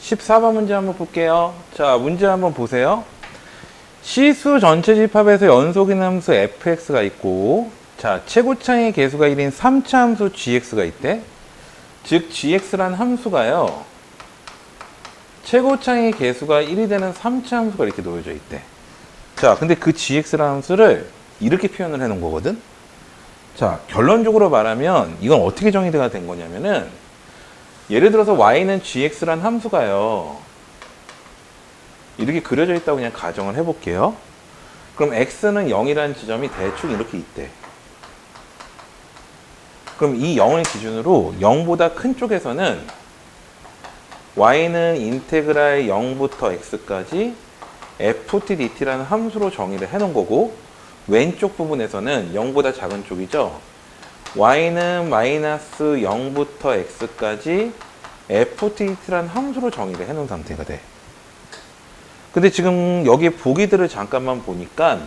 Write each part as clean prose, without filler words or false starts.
14번 문제 한번 볼게요. 자, 문제 한번 보세요. 시수 전체 집합에서 연속인 함수 fx가 있고, 자, 최고차의 개수가 1인 3차 함수 gx가 있대. 즉, gx란 함수가요, 최고차의 개수가 1이 되는 3차 함수가 이렇게 놓여져 있대. 자, 근데 그 gx라는 함수를 이렇게 표현을 해 놓은 거거든. 자, 결론적으로 말하면 이건 어떻게 정의가 된 거냐면은, 예를 들어서 y는 gx란 함수가요, 이렇게 그려져 있다고 그냥 가정을 해볼게요. 그럼 x는 0이라는 지점이 대충 이렇게 있대. 그럼 이 0을 기준으로 0보다 큰 쪽에서는 y는 인테그랄 0부터 x까지 ftdt라는 함수로 정의를 해 놓은 거고, 왼쪽 부분에서는 0보다 작은 쪽이죠. y는 마이너스 0부터 x까지 ftdt라는 함수로 정의를 해 놓은 상태가 돼. 근데 지금 여기 보기들을 잠깐만 보니까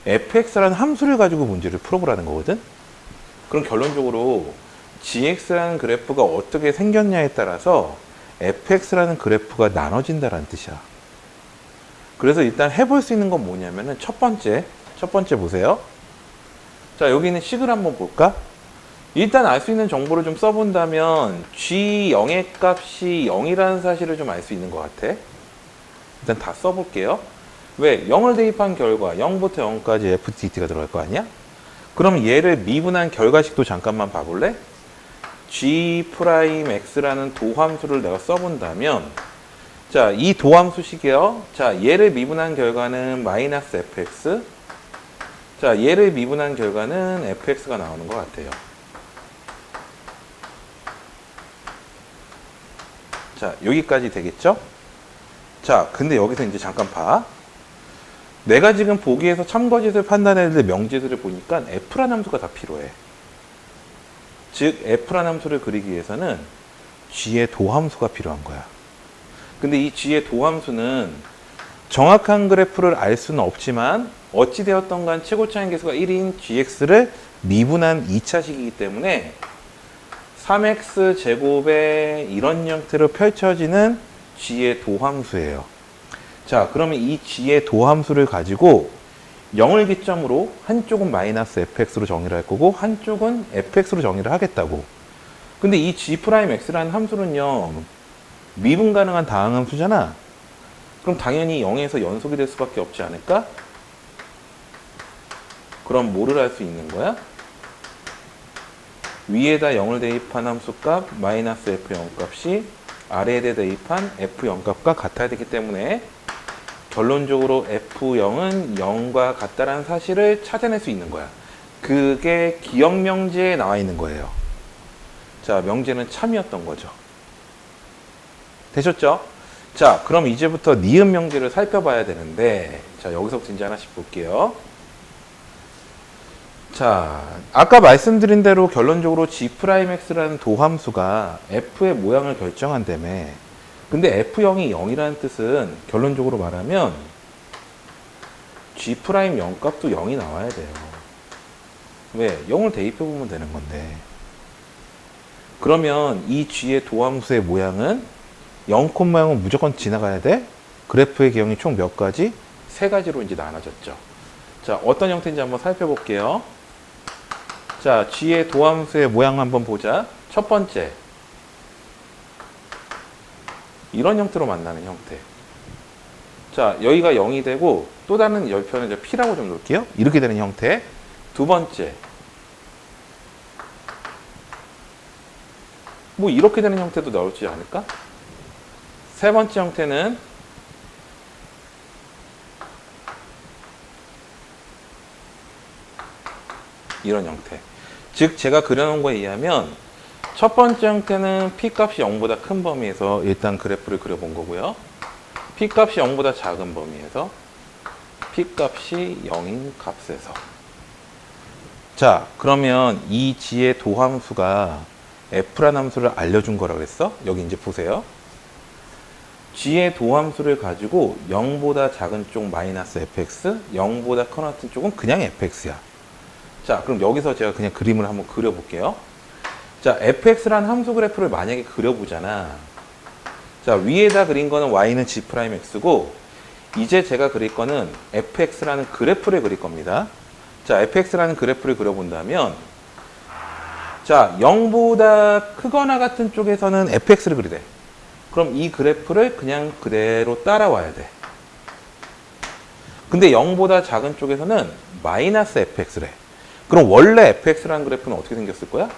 fx라는 함수를 가지고 문제를 풀어보라는 거거든. 그럼 결론적으로 gx라는 그래프가 어떻게 생겼냐에 따라서 fx라는 그래프가 나눠진다는 뜻이야. 그래서 일단 해볼 수 있는 건 뭐냐면은 첫 번째 보세요. 자, 여기 있는 식을 한번 볼까? 일단 알 수 있는 정보를 좀 써본다면 g0의 값이 0이라는 사실을 좀 알 수 있는 것 같아. 일단 다 써볼게요. 왜? 0을 대입한 결과 0부터 0까지 ftdt가 들어갈 거 아니야? 그럼 얘를 미분한 결과식도 잠깐만 봐볼래? g'x라는 도함수를 내가 써본다면, 자, 이 도함수식이요. 자, 얘를 미분한 결과는 마이너스 fx. 자, 얘를 미분한 결과는 fx가 나오는 것 같아요. 자, 여기까지 되겠죠? 자, 근데 여기서 이제 잠깐 봐. 내가 지금 보기에서 참거짓을 판단해야 될 명제들을 보니까 f라는 함수가 다 필요해. 즉, f라는 함수를 그리기 위해서는 g의 도함수가 필요한 거야. 근데 이 g의 도함수는 정확한 그래프를 알 수는 없지만 어찌되었던 간 최고차의 개수가 1인 gx를 미분한 2차식이기 때문에 3x 제곱의 이런 형태로 펼쳐지는 g의 도함수예요. 자, 그러면 이 g의 도함수를 가지고 0을 기점으로 한쪽은 마이너스 fx로 정의를 할 거고 한쪽은 fx로 정의를 하겠다고. 근데 이 g'x라는 함수는요, 미분 가능한 다항함수잖아. 그럼 당연히 0에서 연속이 될 수밖에 없지 않을까? 그럼 뭐를 할 수 있는 거야? 위에다 0을 대입한 함수값 마이너스 f0 값이 아래에다 대입한 f0 값과 같아야 되기 때문에 결론적으로 f0은 0과 같다라는 사실을 찾아낼 수 있는 거야. 그게 기억 명제에 나와 있는 거예요. 자, 명제는 참이었던 거죠. 되셨죠? 자, 그럼 이제부터 니은 명제를 살펴봐야 되는데, 자, 여기서부터 이제 하나씩 볼게요. 자, 아까 말씀드린 대로 결론적으로 g'x라는 도함수가 f의 모양을 결정한다며. 근데 f0이 0이라는 뜻은 결론적으로 말하면 g'0 값도 0이 나와야 돼요. 왜? 0을 대입해보면 되는 건데. 그러면 이 g의 도함수의 모양은 0, 모양은 무조건 지나가야 돼? 그래프의 기형이 총 몇 가지? 3가지로 이제 나눠졌죠. 자, 어떤 형태인지 한번 살펴볼게요. 자, g의 도함수의 모양 한번 보자. 첫 번째, 이런 형태로 만나는 형태. 자, 여기가 0이 되고 또 다른 열편을 p라고 좀 놓을게요. 이렇게 되는 형태. 두 번째, 뭐 이렇게 되는 형태도 나올지 않을까? 세 번째 형태는 이런 형태. 즉, 제가 그려놓은 거에 의하면 첫 번째 형태는 p값이 0보다 큰 범위에서 일단 그래프를 그려본 거고요. p값이 0보다 작은 범위에서 p값이 0인 값에서. 자, 그러면 이 g의 도함수가 f라는 함수를 알려준 거라고 그랬어? 여기 이제 보세요. g의 도함수를 가지고 0보다 작은 쪽 마이너스 fx, 0보다 큰 쪽은 그냥 fx야. 자, 그럼 여기서 제가 그냥 그림을 한번 그려볼게요. 자, fx라는 함수 그래프를 만약에 그려보잖아. 자, 위에다 그린 거는 y는 g'x고, 이제 제가 그릴 거는 fx라는 그래프를 그릴 겁니다. 자, fx라는 그래프를 그려본다면, 자, 0보다 크거나 같은 쪽에서는 fx를 그리래. 그럼 이 그래프를 그냥 그대로 따라와야 돼. 근데 0보다 작은 쪽에서는 마이너스 fx래. 그럼 원래 fx라는 그래프는 어떻게 생겼을 거야?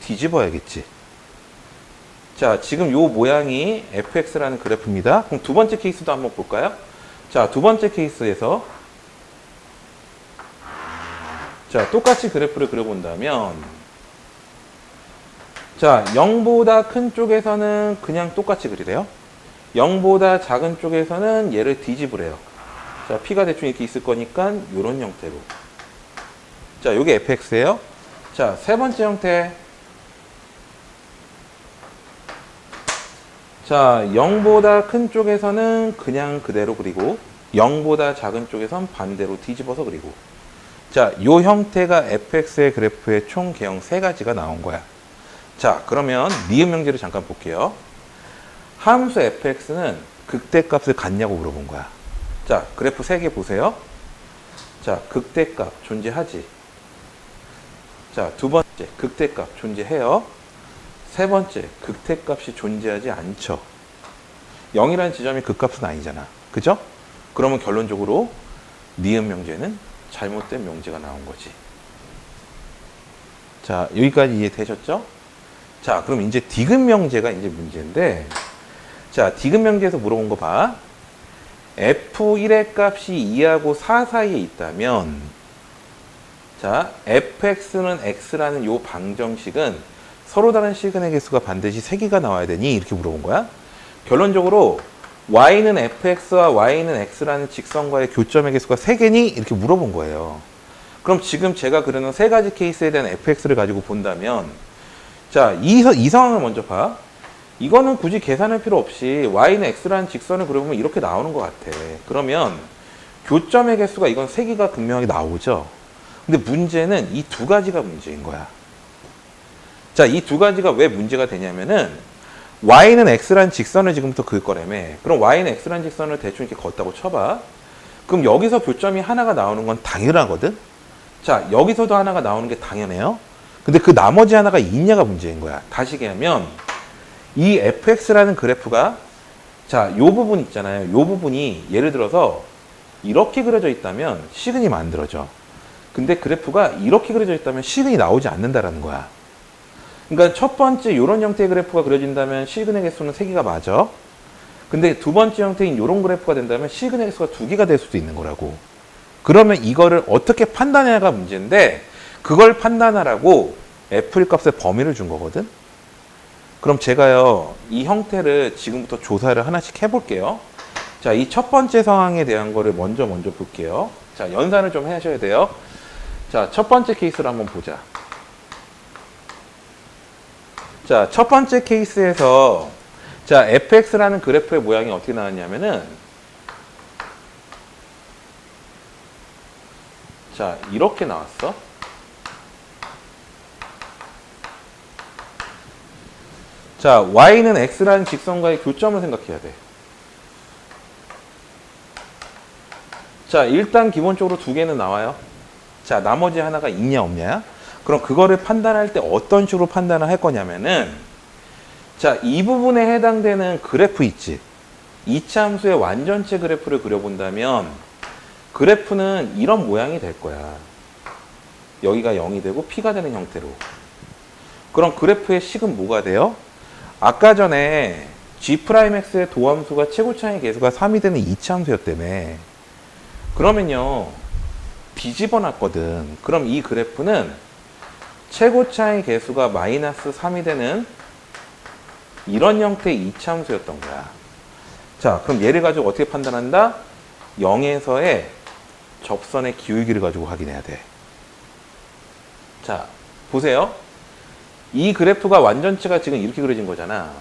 뒤집어야겠지. 자, 지금 요 모양이 fx라는 그래프입니다. 그럼 두 번째 케이스도 한번 볼까요? 자, 두 번째 케이스에서 자, 똑같이 그래프를 그려본다면, 자, 0보다 큰 쪽에서는 그냥 똑같이 그리래요. 0보다 작은 쪽에서는 얘를 뒤집으래요. 자, P가 대충 이렇게 있을 거니까 이런 형태로. 자, 요게 fx예요. 자, 세 번째 형태. 자, 0보다 큰 쪽에서는 그냥 그대로 그리고 0보다 작은 쪽에선 반대로 뒤집어서 그리고. 자, 요 형태가 fx의 그래프의 총 개형 세 가지가 나온 거야. 자, 그러면 니은 명제를 잠깐 볼게요. 함수 fx는 극대값을 갖냐고 물어본 거야. 자, 그래프 세 개 보세요. 자, 극대값 존재하지. 자, 두 번째, 극대값 존재해요. 세 번째, 극대값이 존재하지 않죠. 0이라는 지점이 극값은 아니잖아. 그죠? 그러면 결론적으로 니은 명제는 잘못된 명제가 나온 거지. 자, 여기까지 이해되셨죠? 자, 그럼 이제 디귿 명제가 이제 문제인데, 자, 디귿 명제에서 물어본 거 봐. f1의 값이 2하고 4 사이에 있다면, 자, fx는 x라는 요 방정식은 서로 다른 시그널 개수가 반드시 3개가 나와야 되니? 이렇게 물어본 거야. 결론적으로 y는 fx와 y는 x라는 직선과의 교점의 개수가 3개니? 이렇게 물어본 거예요. 그럼 지금 제가 그리는 세 가지 케이스에 대한 fx를 가지고 본다면, 자, 이 상황을 먼저 봐. 이거는 굳이 계산할 필요 없이 y는 x라는 직선을 그려보면 이렇게 나오는 것 같아. 그러면 교점의 개수가 이건 3개가 분명하게 나오죠. 근데 문제는 이 두 가지가 문제인 거야. 자, 이 두 가지가 왜 문제가 되냐면은 y는 x라는 직선을 지금부터 그을 거라며. 그럼 y는 x라는 직선을 대충 이렇게 걷다고 쳐봐. 그럼 여기서 교점이 하나가 나오는 건 당연하거든. 자, 여기서도 하나가 나오는 게 당연해요. 근데 그 나머지 하나가 있냐가 문제인 거야. 다시 얘기하면 이 fx라는 그래프가, 자, 요 부분 있잖아요. 요 부분이 예를 들어서 이렇게 그려져 있다면 시그널이 만들어져. 근데 그래프가 이렇게 그려져 있다면 시그널이 나오지 않는다라는 거야. 그러니까 첫 번째 이런 형태의 그래프가 그려진다면 시그널 개수는 3개가 맞아. 근데 두 번째 형태인 이런 그래프가 된다면 시그널 개수가 2개가 될 수도 있는 거라고. 그러면 이거를 어떻게 판단해야가 문제인데, 그걸 판단하라고 f1 값의 범위를 준 거거든. 그럼 제가요, 이 형태를 지금부터 조사를 하나씩 해볼게요. 자, 이 첫 번째 상황에 대한 거를 먼저 볼게요. 자, 연산을 좀 하셔야 돼요. 자, 첫 번째 케이스를 한번 보자. 자, 첫 번째 케이스에서, 자, fx라는 그래프의 모양이 어떻게 나왔냐면은, 자, 이렇게 나왔어. 자, y는 x라는 직선과의 교점을 생각해야 돼. 자, 일단 기본적으로 2개는 나와요. 자, 나머지 하나가 있냐 없냐? 그럼 그거를 판단할 때 어떤 식으로 판단을 할 거냐면은, 자, 이 부분에 해당되는 그래프 있지. 이차함수의 완전체 그래프를 그려본다면 그래프는 이런 모양이 될 거야. 여기가 0이 되고 P가 되는 형태로. 그럼 그래프의 식은 뭐가 돼요? 아까 전에 G'X의 도함수가 최고차의 개수가 3이 되는 이차함수였다며. 그러면요, 뒤집어 놨거든. 그럼 이 그래프는 최고차의 개수가 마이너스 3이 되는 이런 형태의 이차함수였던 거야. 자, 그럼 얘를 가지고 어떻게 판단한다? 0에서의 접선의 기울기를 가지고 확인해야 돼. 자, 보세요. 이 그래프가 완전체가 지금 이렇게 그려진 거잖아.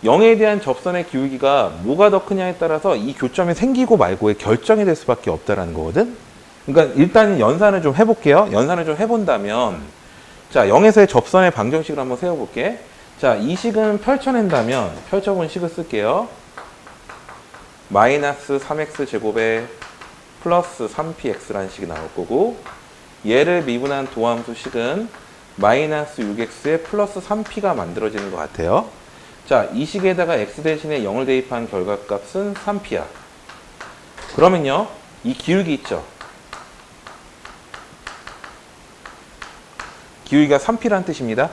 0에 대한 접선의 기울기가 뭐가 더 크냐에 따라서 이 교점이 생기고 말고의 결정이 될 수밖에 없다라는 거거든. 그러니까 일단 연산을 좀 해볼게요. 연산을 좀 해본다면, 자, 0에서의 접선의 방정식을 한번 세워볼게. 자, 이 식은 펼쳐낸다면 펼쳐본 식을 쓸게요. 마이너스 3x 제곱에 플러스 3px라는 식이 나올 거고, 얘를 미분한 도함수 식은 마이너스 6x에 플러스 3p가 만들어지는 것 같아요. 자, 이 식에다가 x 대신에 0을 대입한 결과값은 3p야. 그러면요, 이 기울기 있죠? 기울기가 3p라는 뜻입니다.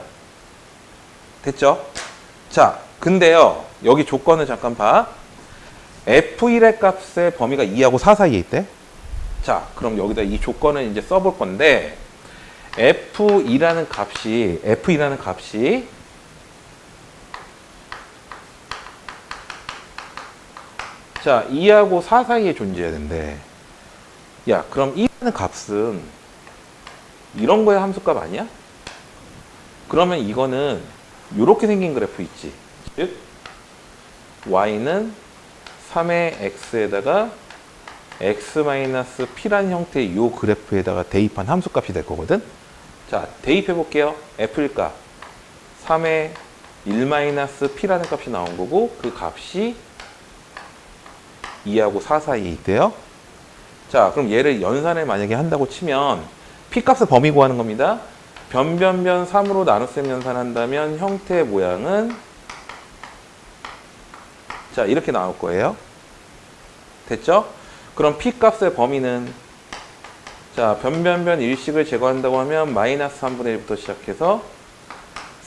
됐죠? 자, 근데요, 여기 조건을 잠깐 봐. f1의 값의 범위가 2하고 4 사이에 있대. 자, 그럼 여기다 이 조건을 이제 써볼 건데, f2라는 값이 자, 2하고 4 사이에 존재해야 된대. 야, 그럼 2라는 값은 이런 거의 함수값 아니야? 그러면 이거는 이렇게 생긴 그래프 있지. 즉, y는 3의 x에다가 x-p라는 형태의 이 그래프에다가 대입한 함수값이 될 거거든. 자, 대입해 볼게요. f일 값 3의 1-p라는 값이 나온 거고, 그 값이 2하고 4 사이에 있대요. 자, 그럼 얘를 연산을 만약에 한다고 치면 p값의 범위 구하는 겁니다. 변변변 3으로 나눗셈 연산한다면 형태의 모양은 자, 이렇게 나올 거예요. 됐죠? 그럼 p값의 범위는 자, 변변변 일식을 제거한다고 하면 마이너스 3분의 1부터 시작해서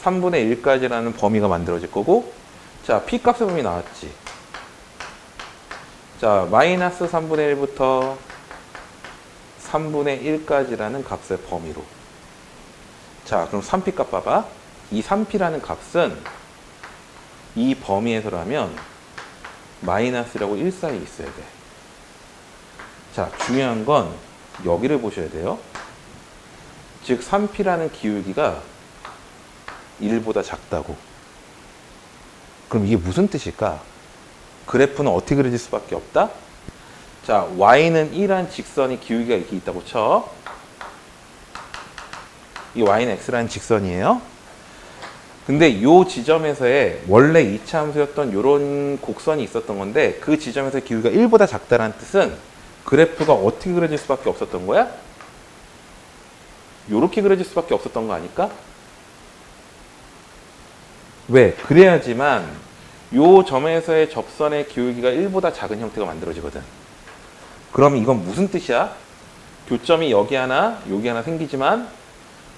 3분의 1까지라는 범위가 만들어질 거고, 자, p값의 범위 나왔지. 자, 마이너스 3분의 1부터 3분의 1까지라는 값의 범위로. 자, 그럼 3p 값 봐봐. 이 3p라는 값은 이 범위에서라면 마이너스라고 1 사이에 있어야 돼. 자, 중요한 건 여기를 보셔야 돼요. 즉 3p라는 기울기가 1보다 작다고. 그럼 이게 무슨 뜻일까? 그래프는 어떻게 그려질 수밖에 없다? 자, y는 2란 직선이 기울기가 이렇게 있다고 쳐. 이 y는 x라는 직선이에요. 근데 이 지점에서의 원래 2차 함수였던 이런 곡선이 있었던 건데, 그 지점에서 기울기가 1보다 작다는 뜻은 그래프가 어떻게 그려질 수밖에 없었던 거야? 이렇게 그려질 수밖에 없었던 거 아닐까? 왜? 그래야지만 이 점에서의 접선의 기울기가 1보다 작은 형태가 만들어지거든. 그럼 이건 무슨 뜻이야? 교점이 여기 하나, 여기 하나 생기지만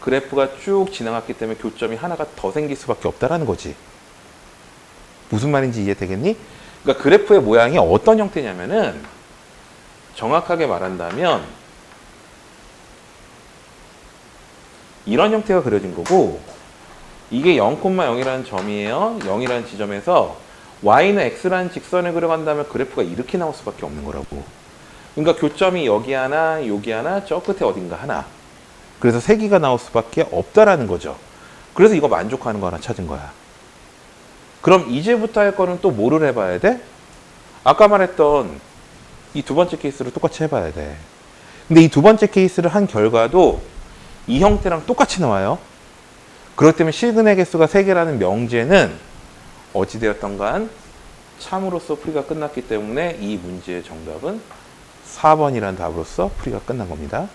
그래프가 쭉 지나갔기 때문에 교점이 하나가 더 생길 수밖에 없다라는 거지. 무슨 말인지 이해되겠니? 그러니까 그래프의 모양이 어떤 형태냐면은, 정확하게 말한다면 이런 형태가 그려진 거고, 이게 0,0이라는 점이에요. 0이라는 지점에서 y는 x라는 직선을 그려간다면 그래프가 이렇게 나올 수밖에 없는 거라고. 그러니까 교점이 여기 하나, 여기 하나, 저 끝에 어딘가 하나. 그래서 세 개가 나올 수밖에 없다라는 거죠. 그래서 이거 만족하는 거 하나 찾은 거야. 그럼 이제부터 할 거는 또 뭐를 해봐야 돼? 아까 말했던 이 두 번째 케이스를 똑같이 해봐야 돼. 근데 이 두 번째 케이스를 한 결과도 이 형태랑 똑같이 나와요. 그렇기 때문에 실근의 개수가 3개라는 명제는 어찌되었던간 참으로써 풀이가 끝났기 때문에 이 문제의 정답은 4번이라는 답으로서 풀이가 끝난 겁니다.